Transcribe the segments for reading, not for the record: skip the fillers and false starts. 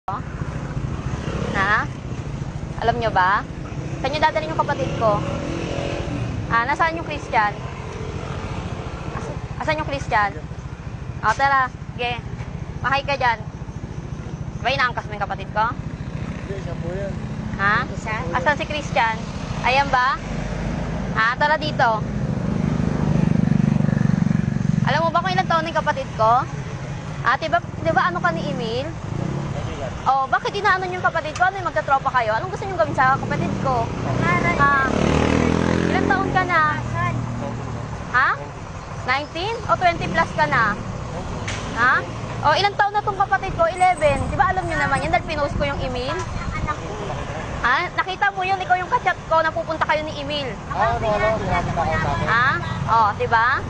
Ha? Alam nyo ba? Saan nyo dadalhin yung kapatid ko? Nasaan yung Christian? Asan yung Christian? O, tara. Sige. Mahay ka dyan. Ba, inaangkas mo yung kapatid ko? Hindi, siya po yan. Ha? Asan si Christian? Ayan ba? Tara dito. Alam mo ba kung ilang taon ng kapatid ko? Diba ano ka ni Emil? Oh, bakit inaanon yung kapatid ko? Ano yung magkatropa kayo? Anong gusto nyo gawin sa kapatid ko? Ilang taon ka na? Ha? 19? O 20 plus ka na? Ha? O ilang taon na tong kapatid ko? 11. Diba alam nyo naman yan dahil pinost ko yung email? Nakita mo yun, ikaw yung kachat ko, napupunta kayo ni Emil. O, diba?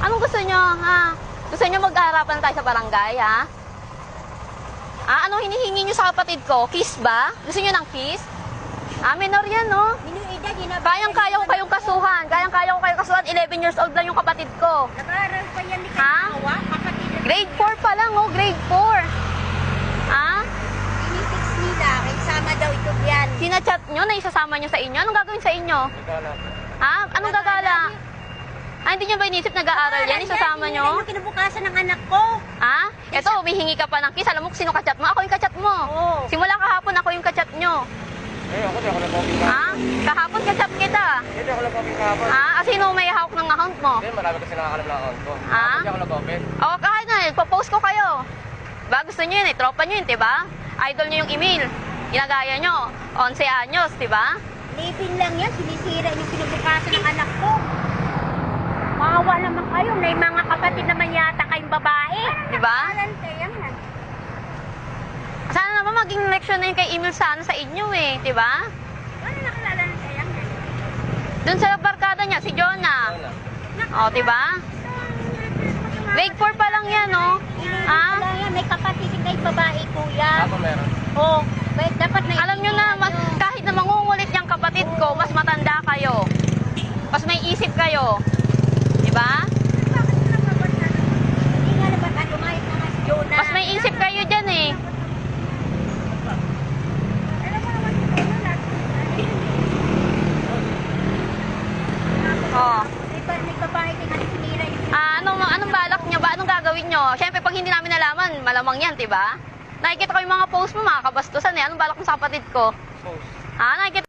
Anong gusto nyo, ha? Gusto nyo mag-aarapan tayo sa barangay, ha? Anong hinihingi nyo sa kapatid ko? Kiss ba? Gusto nyo ng kiss? Minor yan, no? Kayang-kaya ko kayong kasuhan. Kayang-kaya ko kayong kasuhan. 11 years old lang yung kapatid ko. Nag-aaral pa yan ni Ha? Grade 4 pa lang, oh. Grade 4. Pinipix nila, kay sama daw ito yan. Sinachat nyo na isasama nyo sa inyo? Anong gagawin sa inyo? Anong gagala? Hindi nyo ba inisip nag-aaral yan? Isasama nyo? Yung kinabukasan ng anak ko. Ito, humihingi ka pa ng kiss. Alam mo kung sino kachat mo? Ako yung kachat mo. Oo. Simula kahapon, ako yung kachat nyo. Ako di ako nag-copy kahapon. Kahapon kachat kita. Hindi ako nag-copy kahapon. Sino may hawak ng account mo? Hindi, marami kasi nakakalam ng account ko. Hindi ako nag-open. Kahit na, ipopost ko kayo. Ba, gusto nyo yun tropa nyo yun, diba? Idol nyo yung email. Ginagaya nyo. 11 anyos, diba? Living lang yan, sinisira yung kinabukasan ng anak ko. Maawa naman kayo, may mga kapatid naman yata kayong babae. Diba? Yan. Sana naman maging leksyon na yun kay Emil sana sa inyo diba? Ano nakilala na yan? Doon sa barkada niya, si Jonah. Diba? Grade 4 pa lang yan, Lang yan, may kapatid kayong babae, kuya. Ako meron. Dapat na Alam nyo na, kahit na mangungulit yung kapatid ko, mas matanda kayo. Mas may isip kayo. Diba? Hindi nga naman lumayas na si Jonah. Mas may isip kayo dyan Alam mo naman si Jonah. May babae din nga sinira yung Anong balak nyo ba? Anong gagawin nyo? Siyempre, pag hindi namin nalaman, malamang yan, diba? Nakikita ko yung mga post mo, mga kabastusan Anong balak mo sa kapatid ko? Post. Nakikita